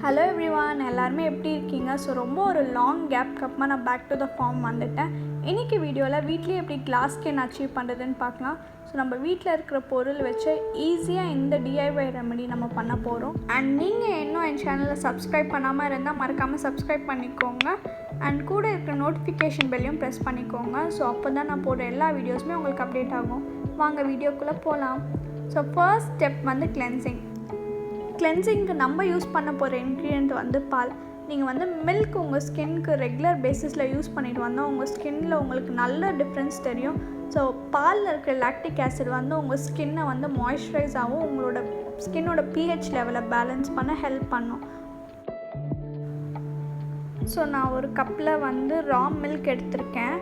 Hello everyone, எல்லாருமே எப்படி இருக்கீங்க? ஸோ ரொம்ப ஒரு லாங் கேப்க்கு அப்புறமா நான் பேக் டு த ஃபார்ம் வந்துட்டேன். இன்றைக்கி வீடியோவில் வீட்லேயே எப்படி கிளாஸ் ஸ்கின் அச்சீவ் பண்ணுறதுன்னு பார்க்கலாம். ஸோ நம்ம வீட்டில் இருக்கிற பொருள் வச்சு ஈஸியாக இந்த டிஐஒய் ரெமெடி நம்ம பண்ண போகிறோம். அண்ட் நீங்கள் இன்னும் என் சேனலை சப்ஸ்கிரைப் பண்ணாமல் இருந்தால் மறக்காமல் சப்ஸ்கிரைப் பண்ணிக்கோங்க. அண்ட் கூட இருக்கிற நோட்டிஃபிகேஷன் பெல்லையும் ப்ரெஸ் பண்ணிக்கோங்க. ஸோ அப்போ தான் நான் போடுற எல்லா வீடியோஸுமே உங்களுக்கு அப்டேட் ஆகும். வாங்க வீடியோக்குள்ளே போகலாம். ஸோ ஃபர்ஸ்ட் ஸ்டெப் வந்து கிளென்சிங். கிளென்சிங்க்கு நம்ம யூஸ் பண்ண போகிற இன்க்ரீடியண்ட் வந்து பால். நீங்கள் வந்து மில்க் உங்கள் ஸ்கின்க்கு ரெகுலர் பேசிஸில் யூஸ் பண்ணிட்டு வந்தால் உங்கள் ஸ்கின்னில் உங்களுக்கு நல்ல டிஃப்ரென்ஸ் தெரியும். ஸோ பாலில் இருக்கிற லாக்டிக் ஆசிட் வந்து உங்கள் ஸ்கின்னை வந்து மாய்ஸ்சரைஸ் ஆகும், உங்களோட ஸ்கின்னோட pH லெவலை பேலன்ஸ் பண்ண ஹெல்ப் பண்ணும். ஸோ நான் ஒரு கப்பில் வந்து ரா மில்க் எடுத்திருக்கேன்.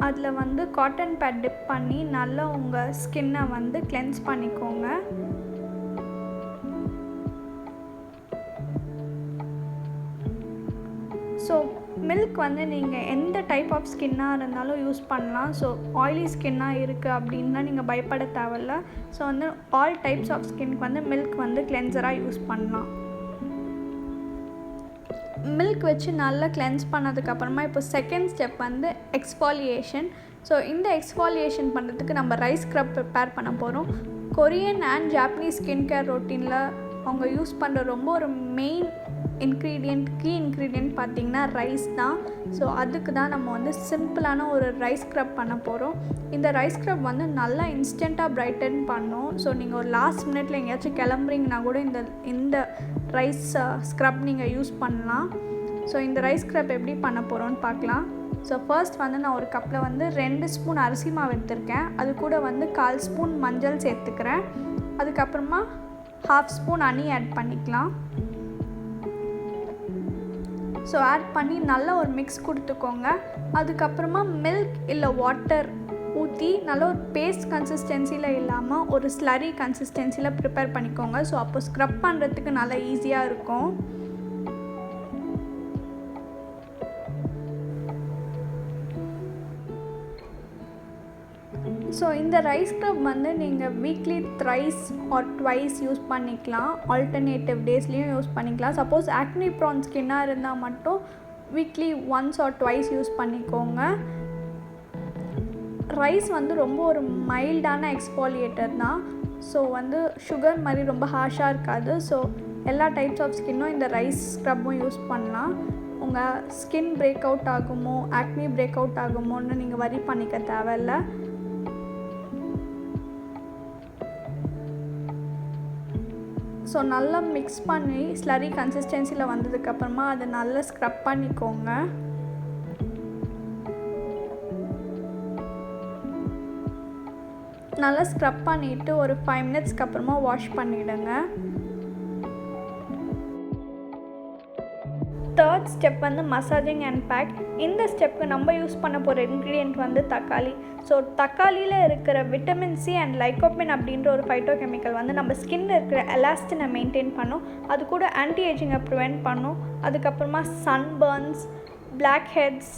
அதில் வந்து காட்டன் பேட் டிப் பண்ணி நல்லா உங்கள் ஸ்கின்னை வந்து கிளென்ஸ் பண்ணிக்கோங்க. ஸோ மில்க் வந்து நீங்கள் எந்த டைப் ஆஃப் ஸ்கின்னாக இருந்தாலும் யூஸ் பண்ணலாம். ஸோ ஆயிலி ஸ்கின்னாக இருக்குது அப்படின்னா நீங்கள் பயப்பட தேவையில்ல. ஸோ வந்து ஆல் டைப்ஸ் ஆஃப் ஸ்கின்க்கு வந்து மில்க் வந்து கிளென்சராக யூஸ் பண்ணலாம். மில்க் வச்சு நல்லா கிளென்ஸ் பண்ணதுக்கப்புறமா இப்போ செகண்ட் ஸ்டெப் வந்து எக்ஸ்ஃபாலியேஷன். ஸோ இந்த எக்ஸ்ஃபாலியேஷன் பண்ணுறதுக்கு நம்ம ரைஸ் ஸ்க்ரப் ப்ரிப்பேர் பண்ண போகிறோம். Korean and Japanese skin care ரொட்டீனில் அவங்க யூஸ் பண்ணுற ரொம்ப ஒரு மெயின் கீ இன்க்ரீடியன்ட் பார்த்திங்கன்னா ரைஸ் தான். ஸோ அதுக்கு தான் நம்ம வந்து சிம்பிளான ஒரு ரைஸ் ஸ்க்ரப் பண்ண போகிறோம். இந்த ரைஸ் ஸ்க்ரப் வந்து நல்லா இன்ஸ்டண்ட்டாக பிரைட்டன் பண்ணும். ஸோ நீங்கள் ஒரு லாஸ்ட் மினிட்ல எங்கேயாச்சும் கிளம்புறீங்கன்னா கூட இந்த ரைஸ் ஸ்க்ரப் நீங்கள் யூஸ் பண்ணலாம். ஸோ இந்த ரைஸ் ஸ்க்ரப் எப்படி பண்ண போகிறோன்னு பார்க்கலாம். ஸோ ஃபர்ஸ்ட் வந்து நான் ஒரு கப்பில் வந்து 2 ஸ்பூன் அரிசி மாவு எடுத்திருக்கேன். அது கூட வந்து 1/4 ஸ்பூன் மஞ்சள் சேர்த்துக்கிறேன். அதுக்கப்புறமா 1/2 ஸ்பூன் ஹனி ஆட் பண்ணிக்கலாம். ஸோ ஆட் பண்ணி நல்லா ஒரு மிக்ஸ் கொடுத்துக்கோங்க. அதுக்கப்புறமா மில்க் இல்லை வாட்டர் ஊற்றி நல்ல ஒரு பேஸ்ட் கன்சிஸ்டன்சியில் இல்லாமல் ஒரு ஸ்லரி கன்சிஸ்டன்சியில் ப்ரிப்பேர் பண்ணிக்கோங்க. ஸோ அப்போ ஸ்க்ரப் பண்ணுறதுக்கு நல்லா ஈஸியாக இருக்கும். ஸோ இந்த ரைஸ் ஸ்க்ரப் வந்து நீங்கள் weekly thrice R twice use பண்ணிக்கலாம். ஆல்டர்னேட்டிவ் டேஸ்லேயும் யூஸ் பண்ணிக்கலாம். சப்போஸ் ஆக்னி ப்ரான் ஸ்கின்னாக இருந்தால் மட்டும் weekly once R twice use பண்ணிக்கோங்க. ரைஸ் வந்து ரொம்ப ஒரு மைல்டான எக்ஸ்ஃபாலியேட்டர் தான். ஸோ வந்து சுகர் மாதிரி ரொம்ப ஹார்ஷாக இருக்காது. ஸோ எல்லா டைப்ஸ் ஆஃப் ஸ்கின்னும் இந்த ரைஸ் ஸ்க்ரப்பும் யூஸ் பண்ணலாம். உங்கள் ஸ்கின் பிரேக் அவுட் ஆகுமோ ஆக்னி பிரேக் அவுட் ஆகுமோன்னு நீங்கள் வரி பண்ணிக்க தேவையில்லை. ஸோ நல்லா மிக்ஸ் பண்ணி ஸ்லரி கன்சிஸ்டன்சியில் வந்ததுக்கப்புறமா அதை நல்லா ஸ்க்ரப் பண்ணிக்கோங்க. நல்லா ஸ்க்ரப் பண்ணிவிட்டு ஒரு 5 மினிட்ஸ்க்கு அப்புறமா வாஷ் பண்ணிவிடுங்க. தேர்ட் ஸ்டெப் வந்து மசாஜிங் அண்ட் பேக். இந்த ஸ்டெப்புக்கு நம்ம யூஸ் பண்ண போகிற இன்க்ரீடியன்ட் வந்து தக்காளி. ஸோ தக்காளியில் இருக்கிற விட்டமின் சி அண்ட் லைகோபின் அப்படின்ற ஒரு ஃபைட்டோகெமிக்கல் வந்து நம்ம ஸ்கின்னில் இருக்கிற எலாஸ்டினை மெயின்டைன் பண்ணும். அது கூட ஆன்டி ஏஜிங்கை ப்ரிவெண்ட் பண்ணும். அதுக்கப்புறமா சன்பர்ன்ஸ், blackheads,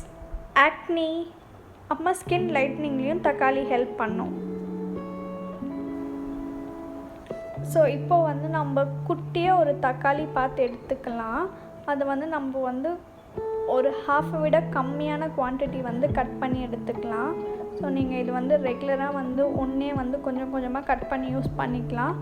ஆக்னி, அப்புறமா ஸ்கின் லைட்னிங்லேயும் தக்காளி ஹெல்ப் பண்ணும். ஸோ இப்போ வந்து நம்ம குட்டியாக ஒரு தக்காளி பார்த்து எடுத்துக்கலாம். அதை வந்து நம்ம வந்து ஒரு ஹாஃபை விட கம்மியான குவான்டிட்டி வந்து கட் பண்ணி எடுத்துக்கலாம். ஸோ நீங்கள் இது வந்து ரெகுலராக வந்து ஒன்றே வந்து கொஞ்சம் கொஞ்சமாக கட் பண்ணி யூஸ் பண்ணிக்கலாம்.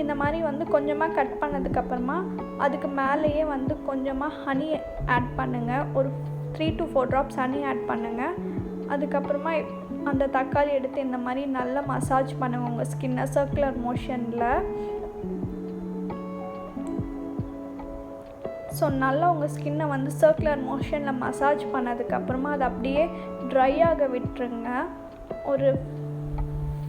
இந்த மாதிரி வந்து கொஞ்சமாக கட் பண்ணதுக்கப்புறமா அதுக்கு மேலேயே வந்து கொஞ்சமாக ஹனி ஆட் பண்ணுங்கள். ஒரு 3 to 4 drops ஹனி ஆட் பண்ணுங்கள். அதுக்கப்புறமா அந்த தக்காளி எடுத்து இந்த மாதிரி நல்லா மசாஜ் பண்ணுங்கள் உங்கள் ஸ்கின்னை சர்க்குலர் மோஷனில். ஸோ நல்லா உங்கள் ஸ்கின்னை வந்து சர்க்குலர் மோஷனில் மசாஜ் பண்ணதுக்கப்புறமா அதை அப்படியே ட்ரை ஆக விட்டுருங்க. ஒரு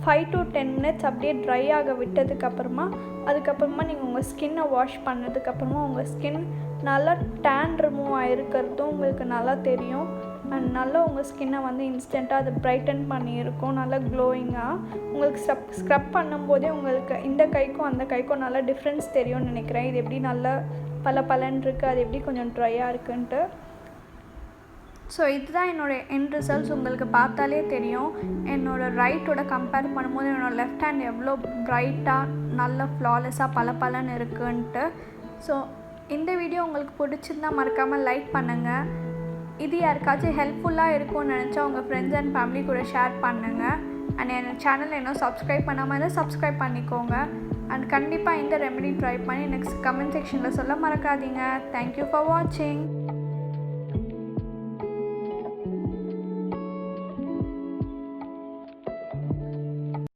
5 to 10 மினிட்ஸ் அப்படியே ட்ரை ஆக விட்டதுக்கப்புறமா அதுக்கப்புறமா நீங்கள் உங்கள் ஸ்கின்னை வாஷ் பண்ணதுக்கப்புறமா உங்கள் ஸ்கின் நல்லா டேன் ரிமூவ் ஆகிருக்கிறதும் உங்களுக்கு நல்லா தெரியும். அண்ட் நல்லா உங்கள் ஸ்கின்னை வந்து இன்ஸ்டண்ட்டாக அதை பிரைட்டன் பண்ணியிருக்கும், நல்லா க்ளோயிங்காக. உங்களுக்கு ஸ்க்ரப் பண்ணும்போதே உங்களுக்கு இந்த கைக்கும் அந்த கைக்கும் நல்லா டிஃப்ரென்ஸ் தெரியும்னு நினைக்கிறேன். இது எப்படி நல்லா பலன்னு இருக்குது, அது எப்படி கொஞ்சம் ட்ரையாக இருக்குன்ட்டு. ஸோ இதுதான் என்னோடய எண்ட் ரிசல்ட்ஸ். உங்களுக்கு பார்த்தாலே தெரியும் என்னோடய ரைட்டோட கம்பேர் பண்ணும்போது என்னோடய லெஃப்ட் ஹேண்ட் எவ்வளோ ப்ரைட்டாக நல்ல ஃப்ளாலெஸ்ஸாக பலன்னு இருக்குன்ட்டு. ஸோ இந்த வீடியோ உங்களுக்கு பிடிச்சிருந்தா மறக்காமல் லைக் பண்ணுங்கள். இது யாருக்காச்சும் ஹெல்ப்ஃபுல்லாக இருக்கும்னு நினச்சா உங்கள் ஃப்ரெண்ட்ஸ் அண்ட் ஃபேமிலி கூட ஷேர் பண்ணுங்கள். அண்ட் என் சேனல் இன்னும் சப்ஸ்கிரைப் பண்ணாமல் இருந்தால் சப்ஸ்கிரைப் பண்ணிக்கோங்க. அண்ட் கண்டிப்பாக இந்த ரெமெடி ட்ரை பண்ணி நெக்ஸ்ட் கமெண்ட் செக்ஷனில் சொல்ல மறக்காதீங்க. தேங்க்யூ ஃபார் வாட்சிங்.